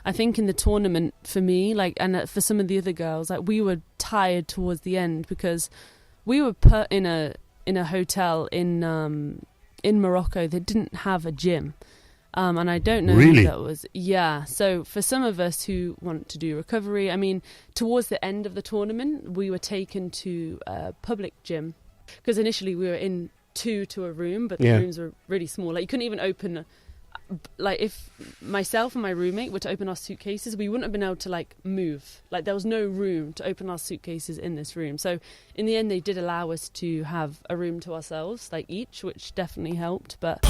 I think in the tournament for me, like, and for some of the other girls, like, we were tired towards the end because we were put in a hotel in Morocco that didn't have a gym. And I don't know really? who that was. Yeah. So for some of us who want to do recovery, I mean, towards the end of the tournament, we were taken to a public gym because initially we were in two to a room, but the rooms were really small. Like, you couldn't even open. Like, if myself and my roommate were to open our suitcases, we wouldn't have been able to, like, move. Like, there was no room to open our suitcases in this room. So in the end, they did allow us to have a room to ourselves, like, each, which definitely helped. But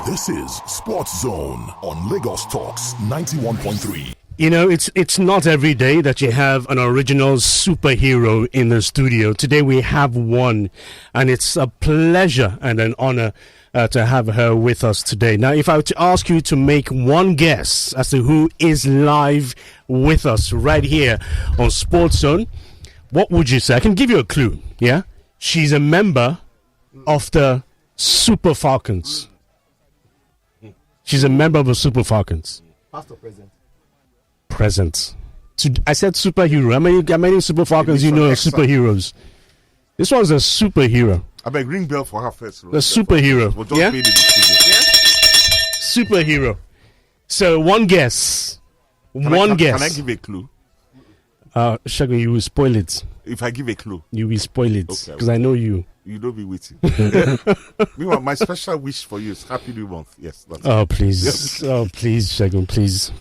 this is Sports Zone on Lagos Talks 91.3. You know, it's not every day that you have an original superhero in the studio. Today we have one, and it's a pleasure and an honor to have her with us today. Now, if I were to ask you to make one guess as to who is live with us right here on Sports Zone, what would you say? I can give you a clue, yeah? She's a member of the Super Falcons. She's a member of the Super Falcons. Past or present? Present. I said superhero. How many Super Falcons you know are superheroes? This one's a superhero. I beg ring bell for her first. The superhero. We'll just Yeah? be in the studio. Superhero. So one guess. One guess. Can I give a clue? Shagun, you will spoil it. If I give a clue, You will spoil it. Okay. Because I know you. you don't be waiting. Meanwhile, my special wish for you is Happy New Month. Yes. That's Oh, please. Yes. Oh, please, Shagun. Please.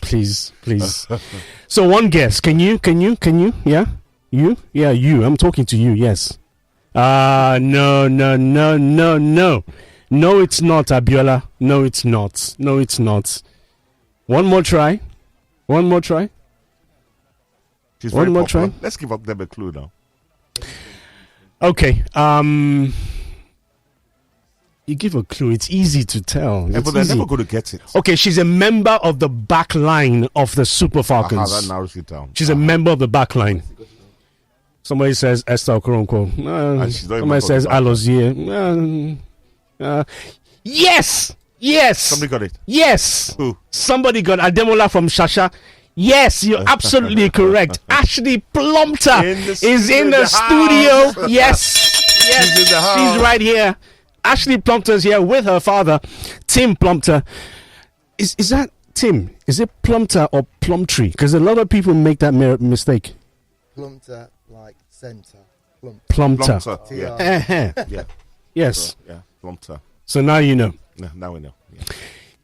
So one guess. Can you? Yeah? You? Yeah, you. I'm talking to you. Yes. No. No, it's not, Abiola. No, it's not. One more try. She's One very more popular. try. Let's give up them a clue now. Okay. You give a clue. It's easy to tell. Yeah, It's but they're easy. never going to get it. Okay, she's a member of the back line of the Super Falcons. That narrows it down. She's a member of the back line. Somebody says Esther Okoronkwo. And she's not a Somebody member says of the back Alozie. Yes. Somebody got it. Yes. Who? Somebody got Ademola from Shasha. Yes, you're absolutely correct. Ashleigh Plumpter is in the studio. house. Yes. She's in the house. She's right here. Ashleigh Plumpter's here with her father, Tim Plumpter. Is that Tim? Is it Plumpter or Plumtree? Because a lot of people make that mistake. Plumpter, like centre. Plumpter. Yeah. Yeah. Yes. So, yeah. Plumpter. So now you know. Yeah, now we know. Yeah.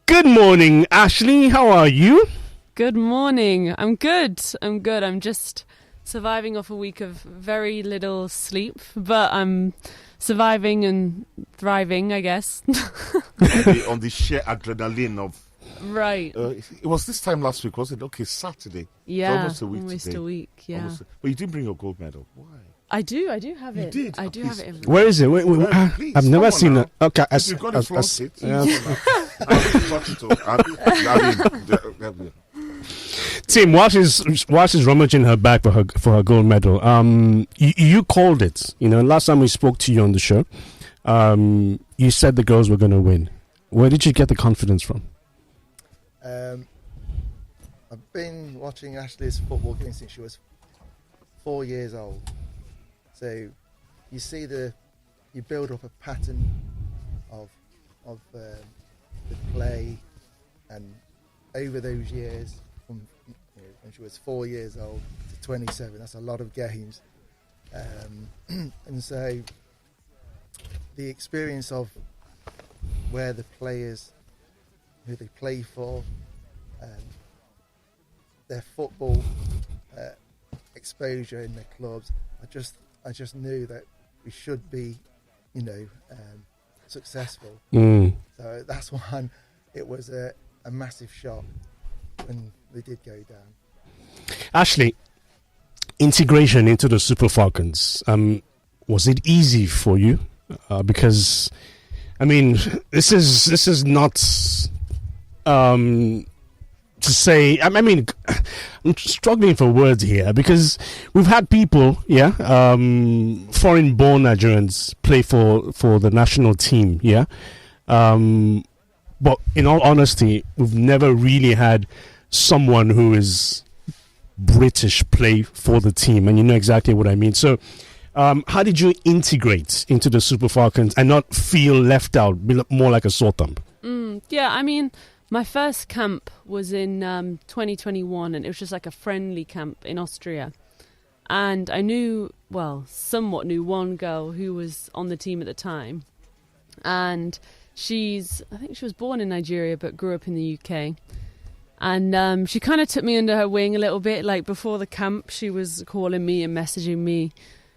Good morning, Ashleigh. How are you? good morning. I'm good. I'm just surviving off a week of very little sleep, but I'm surviving and thriving, I guess. on the sheer adrenaline of... Right. It was this time last week, was it? Okay, Saturday. Yeah, it's almost a week today. But you didn't bring your gold medal. Why? I do have it. You did? I do have it. Where is it? Wait, please, I've never seen now. it. Okay, If you've got it, flaunt it. Tim, while she's rummaging her bag for her gold medal, you called it. You know, last time we spoke to you on the show, you said the girls were going to win. Where did you get the confidence from? I've been watching Ashleigh's football games since she was 4 years old. So you see you build up a pattern of the play, and over those years, from when she was 4 years old to 27, that's a lot of games. And so the experience of where the players, who they play for, their football exposure in their clubs, I just knew that we should be, successful. So that's why it was a massive shock when they did go down. Ashleigh, integration into the Super Falcons, was it easy for you? Because, I mean, this is not to say. I mean, I'm struggling for words here because we've had people, foreign-born Nigerians play for the national team, but in all honesty, we've never really had someone who is British play for the team, and you know exactly what I mean. So, how did you integrate into the Super Falcons and not feel left out, be more like a sore thumb? Yeah, I mean, my first camp was in 2021, and it was just like a friendly camp in Austria. And I somewhat knew one girl who was on the team at the time. And I think she was born in Nigeria but grew up in the UK. And she kind of took me under her wing a little bit. Like before the camp, she was calling me and messaging me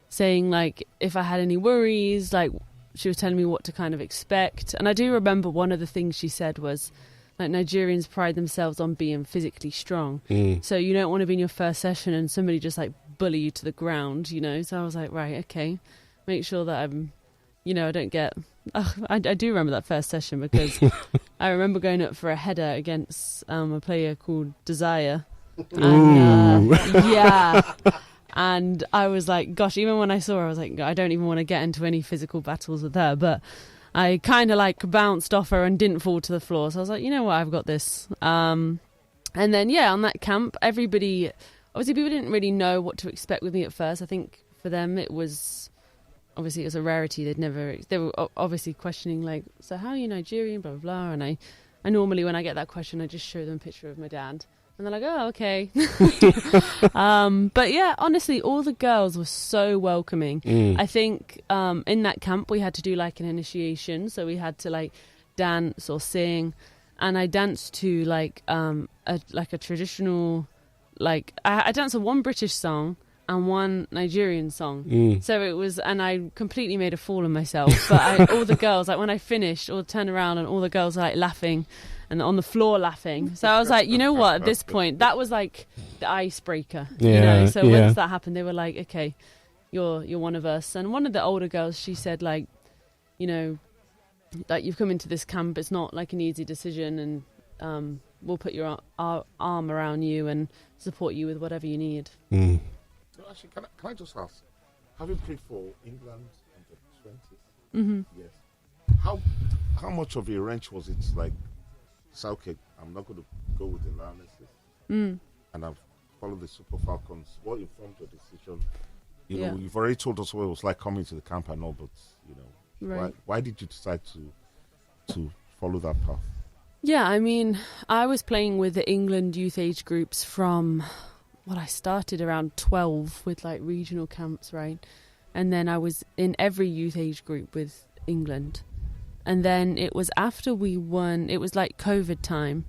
saying like if I had any worries, like she was telling me what to kind of expect. And I do remember one of the things she said was, like, Nigerians pride themselves on being physically strong. So you don't want to be in your first session and somebody just like bully you to the ground, you know. So I was like, right, okay, make sure that I'm, you know, I don't get. I do remember that first session because I remember going up for a header against a player called Desire. And, yeah. And I was like, gosh, even when I saw her, I was like, I don't even want to get into any physical battles with her. But I kind of like bounced off her and didn't fall to the floor. So I was like, you know what, I've got this. And then, yeah, on that camp, obviously people didn't really know what to expect with me at first. I think for them it was a rarity. They were obviously questioning like, so how are you Nigerian, blah, blah, blah. And I normally, when I get that question, I just show them a picture of my dad. And they're like, oh, okay. But yeah, honestly, all the girls were so welcoming. I think in that camp we had to do like an initiation. So we had to like dance or sing. And I danced to like a traditional, like I danced to one British song and one Nigerian song. So it was, and I completely made a fool of myself. But all the girls, like when I finished, all turned around and all the girls were like laughing and on the floor laughing. So I was like, you know what, at this point, that was like the icebreaker. Yeah, you know? So yeah. once that happened, they were like, okay, you're one of us. And one of the older girls, she said like, you know, like you've come into this camp, it's not like an easy decision, and we'll put our arm around you and support you with whatever you need. So actually, can I just ask, having played for England in the 20s, yes, how much of a wrench was it? Like, say, okay, I'm not going to go with the Lionesses, and I've followed the Super Falcons. What informed your decision? You know, you've already told us what it was like coming to the camp and all, but you know, Right. why did you decide to follow that path? Yeah, I mean, I was playing with the England youth age groups from, I started around 12 with like regional camps, right? And then I was in every youth age group with England. And then it was after we won, it was like COVID time,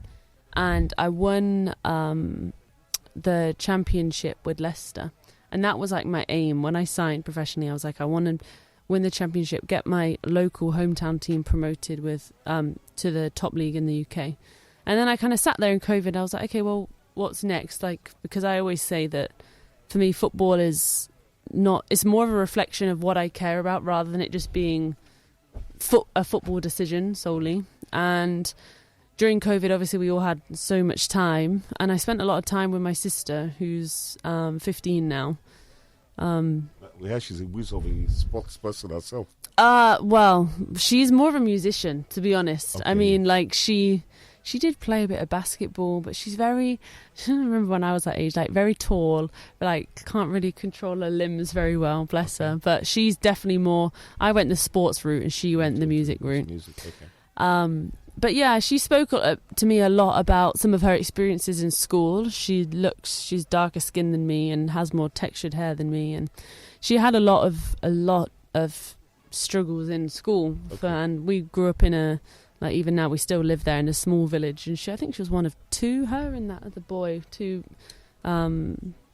and I won the championship with Leicester. And that was like my aim. When I signed professionally, I was like, I want to win the championship, get my local hometown team promoted with to the top league in the UK. And then I kind of sat there in COVID. I was like, okay, well, what's next? Like, because I always say that for me, football is not, it's more of a reflection of what I care about rather than it just being a football decision solely. And during COVID, obviously, we all had so much time, and I spent a lot of time with my sister, who's 15 now. Yeah, she's a whiz of a sports person herself. Well, she's more of a musician, to be honest. Okay. I mean, like she did play a bit of basketball, but she's I remember when I was that age, like very tall, but like can't really control her limbs very well, bless her. But she's definitely more, I went the sports route and she went the music route. Okay. But yeah, she spoke to me a lot about some of her experiences in school. She's darker skinned than me and has more textured hair than me, and she had a lot of struggles in school. Okay. And we grew up in even now we still live there in a small village. And I think she was one of two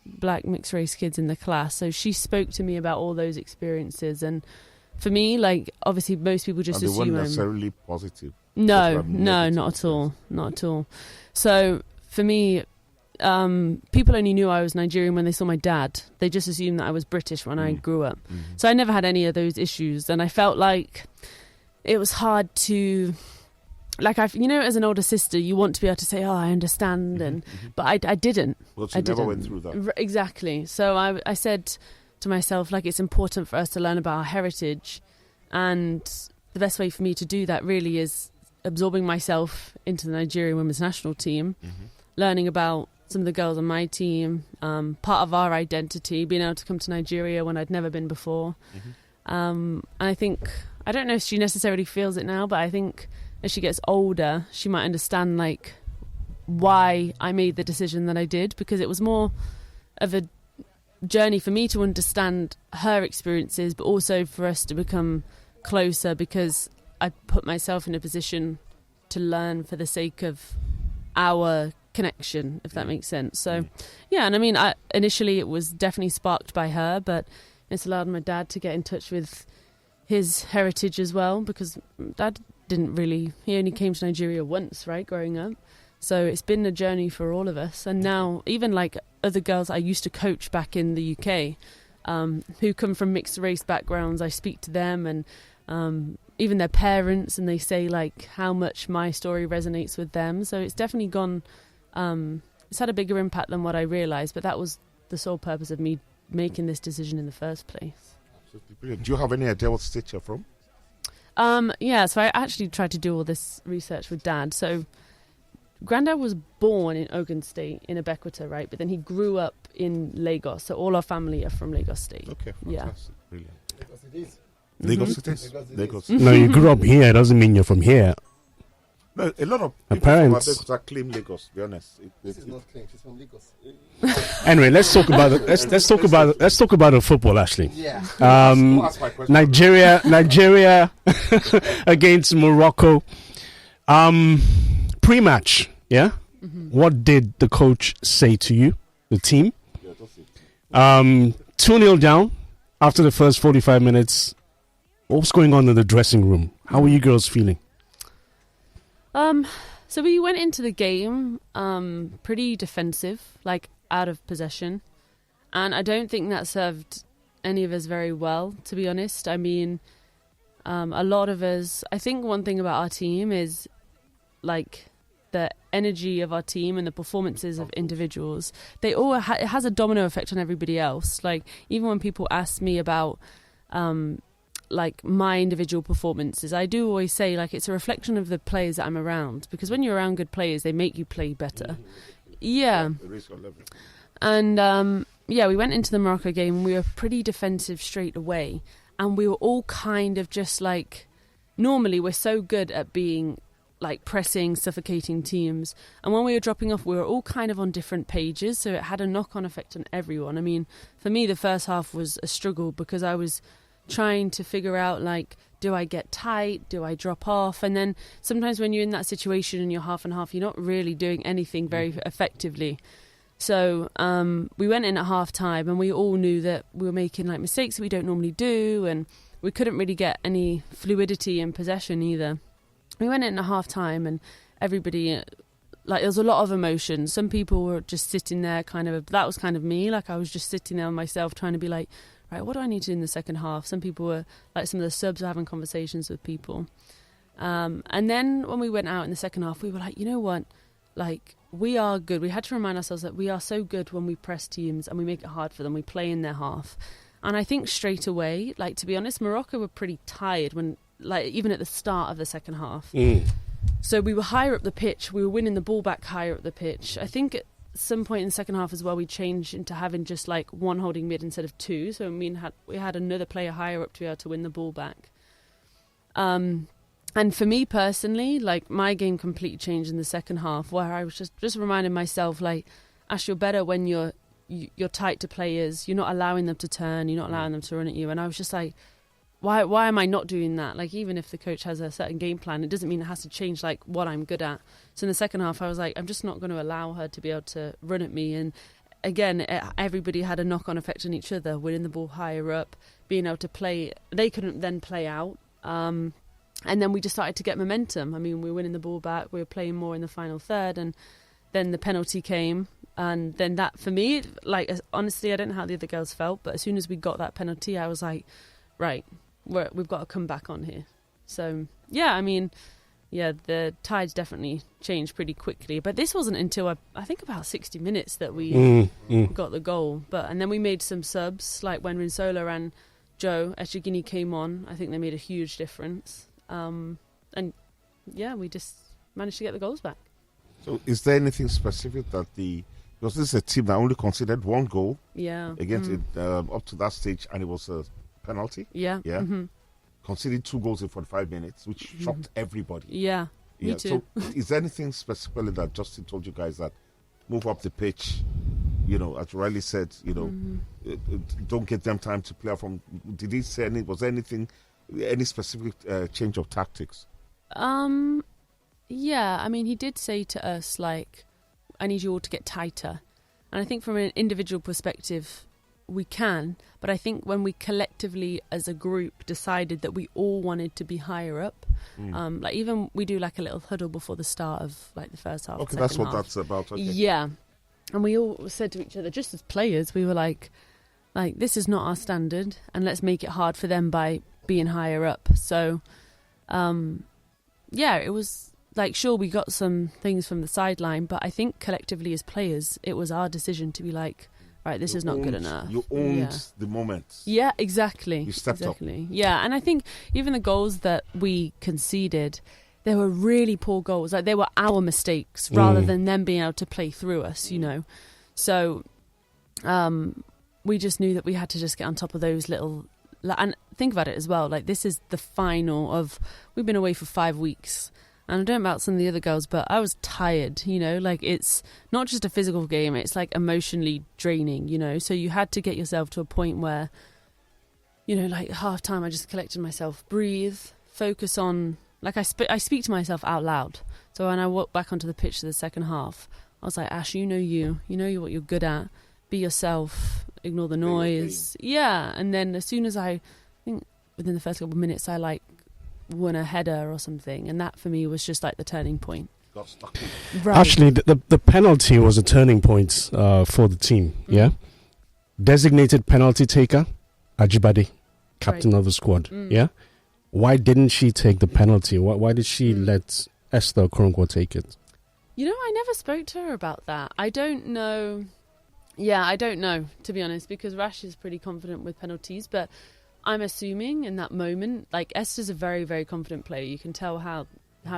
black mixed race kids in the class. So she spoke to me about all those experiences, and for me, like obviously most people just and they assume weren't necessarily positive. No, not at all. So for me, people only knew I was Nigerian when they saw my dad. They just assumed that I was British when I grew up. Mm-hmm. So I never had any of those issues, and I felt like it was hard to, like, as an older sister, you want to be able to say, "Oh, I understand," but I didn't. Well, you never went through that. Exactly. So I said to myself, like, it's important for us to learn about our heritage, and the best way for me to do that really is absorbing myself into the Nigerian women's national team, learning about some of the girls on my team, part of our identity, being able to come to Nigeria when I'd never been before. And I think, I don't know if she necessarily feels it now, but I think as she gets older, she might understand like why I made the decision that I did, because it was more of a journey for me to understand her experiences, but also for us to become closer, because I put myself in a position to learn for the sake of our connection, if that makes sense. So yeah, and I mean, initially it was definitely sparked by her, but it's allowed my dad to get in touch with his heritage as well, because Dad he only came to Nigeria once, right, growing up. So it's been a journey for all of us. And now even like other girls I used to coach back in the UK, who come from mixed race backgrounds, I speak to them, and even their parents, and they say like how much my story resonates with them. So it's definitely gone, it's had a bigger impact than what I realised, but that was the sole purpose of me making this decision in the first place. Absolutely brilliant. Do you have any idea what state you're from? Yeah, so I actually tried to do all this research with Dad. So Granddad was born in Ogun State in Abeokuta, right? But then he grew up in Lagos. So all our family are from Lagos State. Okay, fantastic. Yeah. Brilliant. Lagos it is. Lagos it is. Lagos. No, you grew up here doesn't mean you're from here. No, a lot of people parents from Abeokuta claim Lagos, to be honest. This is not claim, she's from Lagos. Anyway, let's talk about it. Let's talk about the football, Ashleigh. Yeah. Ask my question. Nigeria against Morocco. Pre-match, yeah? What did the coach say to you, the team? 2-0 down after the first 45 minutes. What's going on in the dressing room? How were you girls feeling? So we went into the game pretty defensive, like out of possession. And I don't think that served any of us very well, to be honest. I mean, a lot of us, I think one thing about our team is like the energy of our team and the performances of individuals. They all it has a domino effect on everybody else. Like even when people ask me about like my individual performances, I do always say like it's a reflection of the players that I'm around, because when you're around good players, they make you play better. Yeah. And yeah, we went into the Morocco game and we were pretty defensive straight away, and we were all kind of just like, normally we're so good at being like pressing, suffocating teams, and when we were dropping off we were all kind of on different pages, so it had a knock-on effect on everyone. I mean, for me the first half was a struggle, because I was trying to figure out like, do I get tight, do I drop off? And then sometimes when you're in that situation and you're half and half, you're not really doing anything very effectively. So we went in at half time and we all knew that we were making like mistakes that we don't normally do, and we couldn't really get any fluidity in possession either. We went in at half time and everybody, like there was a lot of emotion. Some people were just sitting there that was kind of me, like I was just sitting there myself trying to be like, right, what do I need to do in the second half? Some people were, like some of the subs were having conversations with people. And then when we went out in the second half, we were like, you know what, like we are good. We had to remind ourselves that we are so good when we press teams and we make it hard for them. We play in their half. And I think straight away, like to be honest, Morocco were pretty tired when, like even at the start of the second half. So we were higher up the pitch. We were winning the ball back higher up the pitch. I think at some point in the second half as well, we changed into having just like one holding mid instead of two. So we had another player higher up to be able to win the ball back. And for me personally, like my game completely changed in the second half, where I was just reminding myself, like, Ash, you're better when you're tight to players. You're not allowing them to turn. You're not allowing them to run at you. And I was just like, why am I not doing that? Like, even if the coach has a certain game plan, it doesn't mean it has to change like what I'm good at. So in the second half, I was like, I'm just not going to allow her to be able to run at me. And again, everybody had a knock-on effect on each other, winning the ball higher up, being able to play. They couldn't then play out. And then we just started to get momentum. I mean, we were winning the ball back. We were playing more in the final third. And then the penalty came. And then that, for me, like, honestly, I don't know how the other girls felt, but as soon as we got that penalty, I was like, right, we've got to come back on here. So, yeah, I mean, yeah, the tides definitely changed pretty quickly. But this wasn't until, I think, about 60 minutes that we got the goal. And then we made some subs, like when Rinsola and Joe Eshigini came on. I think they made a huge difference. And, yeah, we just managed to get the goals back. So, is there anything specific that because this is a team that only conceded one goal against it up to that stage, and it was a penalty? Yeah. Conceded 2 goals in 45 minutes, which shocked everybody. Yeah, me too. So, is there anything specifically that Justin told you guys that move up the pitch? As Riley said, don't get them time to play from. Did he say was there anything, any specific change of tactics? Yeah, I mean, he did say to us, like, I need you all to get tighter. And I think from an individual perspective, we can. But I think when we collectively, as a group, decided that we all wanted to be higher up, like even we do like a little huddle before the start of like the first half. Okay, that's what that's about. Okay. Yeah. And we all said to each other, just as players, we were like, this is not our standard, and let's make it hard for them by being higher up. So, it was like, sure, we got some things from the sideline, but I think collectively as players, it was our decision to be like, right, this is not good enough. You owned the moment. Yeah, exactly. You stepped up. Yeah, and I think even the goals that we conceded, they were really poor goals. Like, they were our mistakes rather than them being able to play through us, So we just knew that we had to just get on top of those little... And think about it as well. Like, this is the final of... We've been away for 5 weeks. And I don't know about some of the other girls, but I was tired, Like, it's not just a physical game. It's, like, emotionally draining, So you had to get yourself to a point where, like, half-time I just collected myself, breathe, focus on... Like, I speak to myself out loud. So when I walked back onto the pitch for the second half, I was like, Ash, you know what you're good at. Be yourself, ignore the noise. Yeah, and then as soon as I think within the first couple of minutes, I, like, won a header or something. And that, for me, was just, like, the turning point. Got stuck in. Right. Actually, the penalty was a turning point for the team, yeah? Designated penalty taker, Ajibade, captain of the squad, yeah? Why didn't she take the penalty? Why did she let Esther Okoronkwo take it? I never spoke to her about that. I don't know. Yeah, I don't know, to be honest, because Rash is pretty confident with penalties, but I'm assuming in that moment, like, Esther's a very, very confident player. You can tell how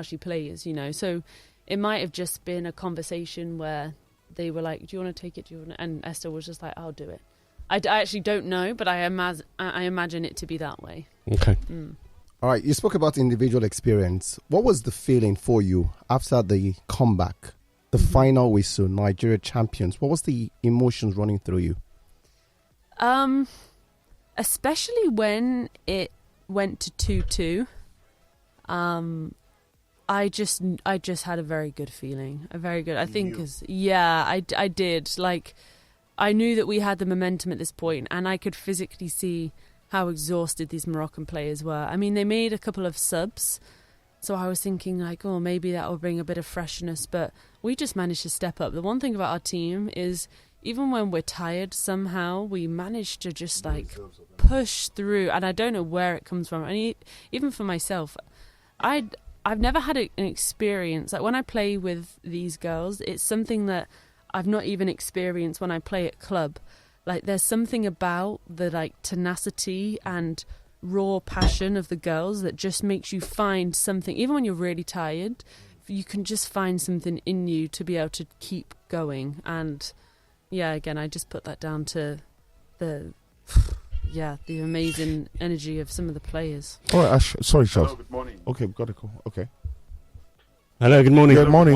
she plays, So it might have just been a conversation where they were like, do you want to take it? And Esther was just like, I'll do it. I actually don't know, but I imagine it to be that way. Okay. All right, you spoke about individual experience. What was the feeling for you after the comeback, the final whistle, Nigeria champions? What was the emotions running through you? Especially when it went to 2-2. I just had a very good feeling. I think, I did. Like, I knew that we had the momentum at this point, and I could physically see how exhausted these Moroccan players were. I mean, they made a couple of subs, so I was thinking, like, oh, maybe that will bring a bit of freshness, but we just managed to step up. The one thing about our team is, even when we're tired, somehow we managed to just, like, push through, and I don't know where it comes from. And even for myself, I've never had an experience, like, when I play with these girls, it's something that I've not even experienced when I play at club. Like, there's something about the, like, tenacity and raw passion of the girls that just makes you find something. Even when you're really tired, you can just find something in you to be able to keep going. And, yeah, again, I just put that down to the amazing energy of some of the players. All right, Ash. Sorry, Charles. Hello, good morning. Okay, got it. Cool. Okay. Hello, good morning. Good morning.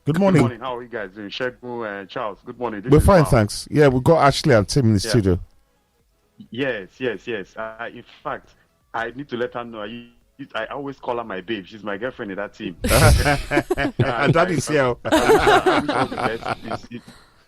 Good morning. Good morning. How are you guys doing? Shegun and Charles, good morning. We're fine, thanks. Yeah, we got Ashleigh and Tim in the studio. Yes. In fact, I need to let her know. I always call her my babe. She's my girlfriend in that team. And that is here. I wish all the best.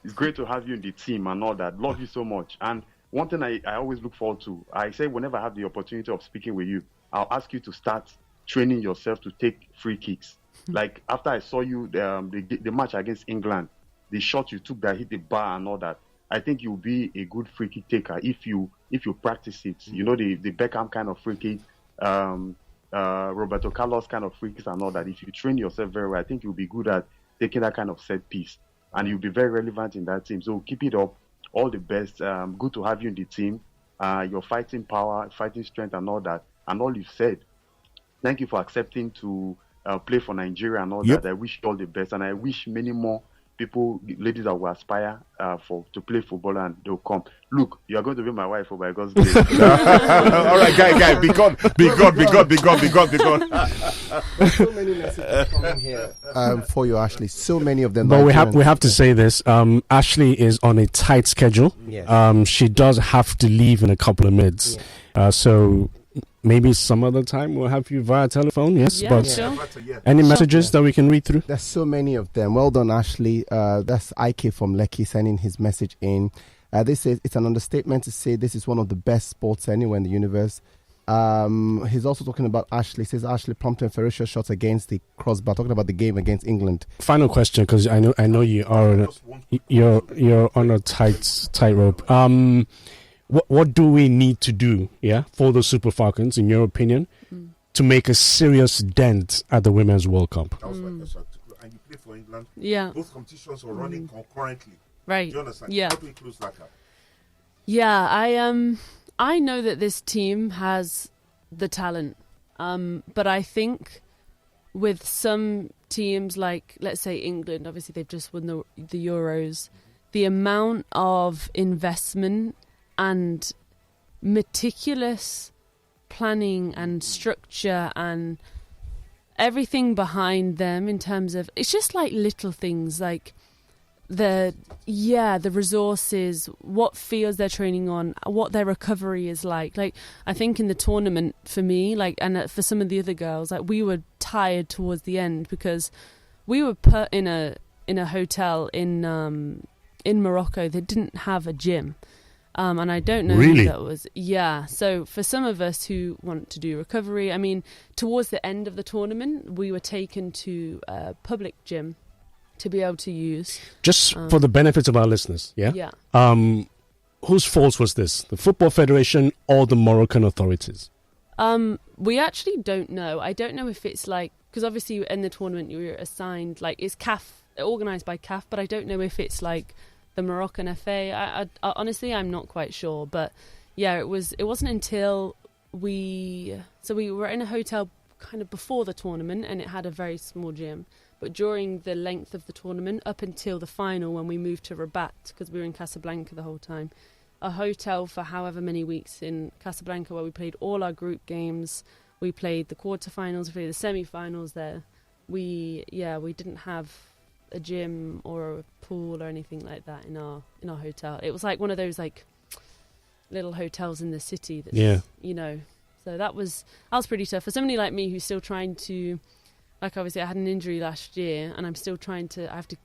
It's great to have you in the team and all that. Love you so much. And one thing I always look forward to, I say whenever I have the opportunity of speaking with you, I'll ask you to start training yourself to take free kicks. Like, after I saw you, the match against England, the shot you took that hit the bar and all that, I think you'll be a good free kick taker if you practice it. You know, the Beckham kind of free kick, Roberto Carlos kind of free kicks and all that. If you train yourself very well, I think you'll be good at taking that kind of set piece. And you'll be very relevant in that team. So keep it up. All the best. Good to have you in the team. Your fighting power, fighting strength and all that. And all you've said. Thank you for accepting to play for Nigeria and all Yep. that. I wish you all the best, and I wish many more people, ladies that will aspire to play football, and they'll come. Look, you are going to be my wife by God's grace. All right, guy, be God. There's so many messages coming here for you, Ashleigh. So many of them. But we Nigerians. have to say this. Ashleigh is on a tight schedule. Yes. She does have to leave in a couple of minutes. So maybe some other time we'll have you via telephone. Yes, Yeah, but sure. any messages that we can read through? There's so many of them. Well done, Ashleigh. That's Ike from Lekki sending his message in. They say it's an understatement to say this is one of the best sports anywhere in the universe. He's also talking about Ashleigh. Says Ashleigh prompting ferocious shots against the crossbar. Talking about the game against England. Final question, because I know you are you're on a tightrope. What do we need to do, for the Super Falcons, in your opinion, to make a serious dent at the Women's World Cup? That was my question. And you play for England. Yeah. Both competitions are running concurrently. Right. Do you understand? Yeah. How do we close that gap? Yeah, I know that this team has the talent, but I think with some teams like, let's say, England, obviously they've just won the Euros, the amount of investment and meticulous planning and structure and everything behind them in terms of, it's just like little things like the resources, what fields they're training on, what their recovery is like. Like, I think in the tournament for me, like, and for some of the other girls, like, we were tired towards the end because we were put in a hotel in Morocco that didn't have a gym. And I don't know Really? who that was. Yeah. So for some of us who want to do recovery, I mean, towards the end of the tournament, we were taken to a public gym to be able to use. Just for the benefit of our listeners, yeah? Yeah. Whose fault was this? The Football Federation or the Moroccan authorities? We actually don't know. I don't know if it's like, because obviously in the tournament you were assigned, like, it's CAF, organised by CAF, but I don't know if it's like the Moroccan FA. I honestly, I'm not quite sure. But yeah, it wasn't until we were in a hotel kind of before the tournament, and it had a very small gym. But during the length of the tournament, up until the final, when we moved to Rabat, because we were in Casablanca the whole time, a hotel for however many weeks in Casablanca, where we played all our group games, we played the quarterfinals, we played the semi-finals there. We didn't have a gym or a pool or anything like that in our hotel. It was like one of those like little hotels in the city. That's, So that was pretty tough for somebody like me who's still trying to. Like, obviously, I had an injury last year, and I'm still I have to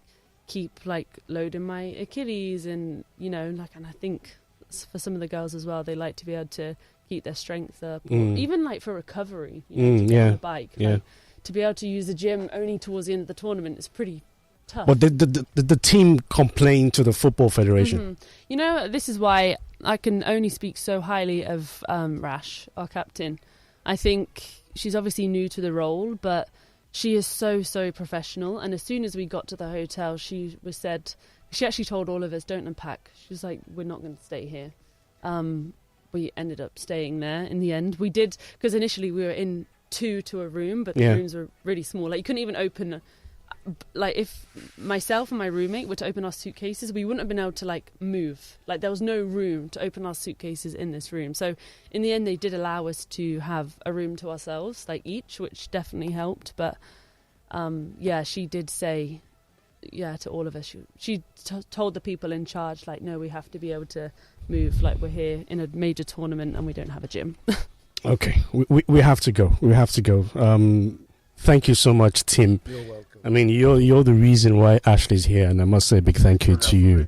keep, like, loading my Achilles, and, and I think for some of the girls as well, they like to be able to keep their strength up, or even, like, for recovery, to get on a bike. Like, to be able to use the gym only towards the end of the tournament is pretty tough. But did the team complain to the Football Federation? Mm-hmm. This is why I can only speak so highly of Rash, our captain. I think she's obviously new to the role, but she is so, so professional. And as soon as we got to the hotel, she actually told all of us, don't unpack. She was like, we're not going to stay here. We ended up staying there in the end. We did, because initially we were in two to a room, but the rooms were really small. Like, you couldn't even open, like, if myself and my roommate were to open our suitcases, we wouldn't have been able to, like, move. Like, there was no room to open our suitcases in this room. So in the end, they did allow us to have a room to ourselves, like, each, which definitely helped. But she did say, to all of us, she told the people in charge, like, no, we have to be able to move. Like, we're here in a major tournament and we don't have a gym. Okay, we have to go. We have to go. Thank you so much, Tim. You're welcome. I mean, you're the reason why Ashleigh's here, and I must say a big thank you to you.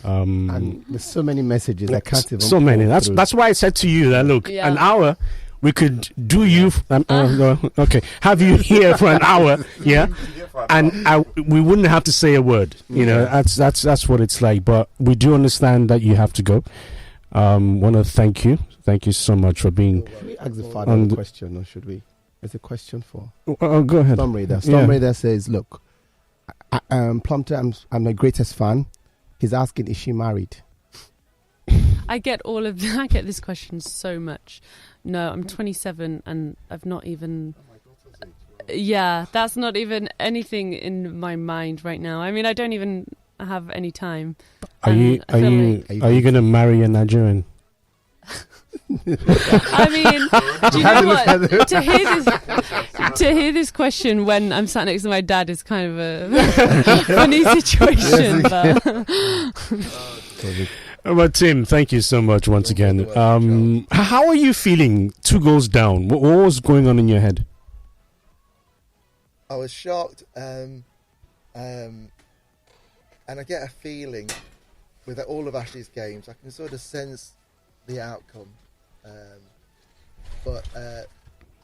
And there's so many messages I can't even. So many. That's why I said to you that look, an hour we could do you. Have you here for an hour, and we wouldn't have to say a word. That's what it's like. But we do understand that you have to go. Want to thank you. Thank you so much for being. Should we ask the final question, or should we? There's a question for. Go ahead. Storm Raider says, "Look, Plumpton, I'm my greatest fan. He's asking, is she married?" I get this question so much. No, I'm 27 and I've not even. Yeah, that's not even anything in my mind right now. I mean, I don't even have any time. Are you going to marry a Nigerian? I mean, do you know what? To hear this question when I'm sat next to my dad is kind of a funny situation. But Tim, thank you so much once again. How are you feeling 2 goals down? What was going on in your head? I was shocked, and I get a feeling with all of Ashleigh's games, I can sort of sense the outcome. But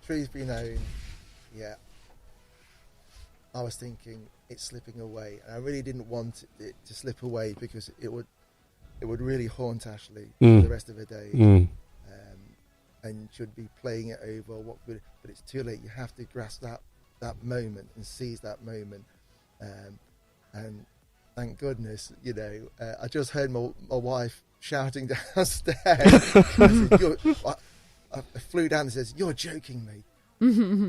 truth be known, yeah, I was thinking it's slipping away, and I really didn't want it to slip away because it would really haunt Ashleigh for the rest of the day, and should be playing it over. But it's too late. You have to grasp that moment and seize that moment, and thank goodness, I just heard my wife shouting downstairs. I flew down and says, "You're joking me."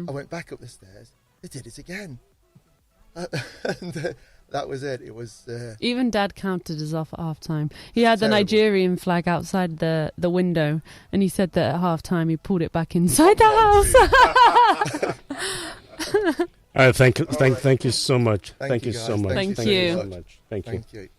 I went back up the stairs. They did it again, and that was it. It was even Dad counted us off at half time. He had the Nigerian flag outside the window, and he said that at half time he pulled it back inside the house. Thank you so much. Thank you so much. Thank you. Thank you.